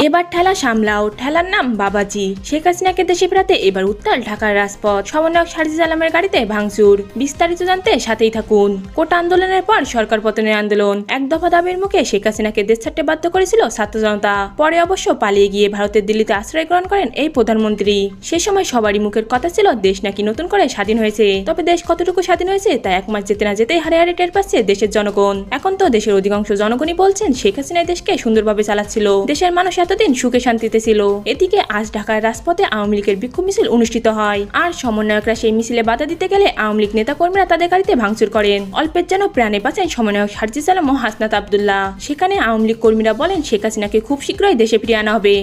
এবার ঠেলা সামলাও, ঠেলার নাম বাবাজি। শেখ হাসিনাকে দেশে ফেরাতে এবার উত্তাল ঢাকার রাজপথ। সমন্বয়ক সারজিজ আলমের গাড়িতে ভাঙচুর। বিস্তারিত জানতে সাথেই থাকুন। কোটা আন্দোলনের পর সরকার পতনের আন্দোলন, এক দফা দাবির মুখে শেখ হাসিনাকে দেশ ছাড়তে বাধ্য করেছিল ছাত্র জনতা। পরে অবশ্য পালিয়ে গিয়ে ভারতের দিল্লিতে আশ্রয় গ্রহণ করেন এই প্রধানমন্ত্রী। সে সময় সবারই মুখের কথা ছিল দেশ নাকি নতুন করে স্বাধীন হয়েছে। তবে দেশ কতটুকু স্বাধীন হয়েছে তা এক মাস যেতে না যেতেই হারে হারে টের পাচ্ছে দেশের জনগণ। এখন তো দেশের অধিকাংশ জনগণই বলছেন শেখ হাসিনা দেশকে সুন্দরভাবে চালাচ্ছিল। দেশের মানুষ এতদিন সুখে শান্তিতে ছিল। এদিকে আজ ঢাকার রাজপথে আওয়ামী লীগের বিক্ষোভ মিছিল অনুষ্ঠিত হয়। আর সমন্বয়করা সেই মিছিলে বাধা দিতে গেলে আওয়ামী লীগ নেতাকর্মীরা তাদের গাড়িতে ভাঙচুর করেন। অল্পের যেন প্রাণে বাঁচেন সমন্বয়ক সারজিজ আলম ও হাসনাত আব্দুল্লাহ। সেখানে আওয়ামী লীগ কর্মীরা বলেন শেখ হাসিনাকে খুব শীঘ্রই দেশে ফিরিয়ে আনা হবে।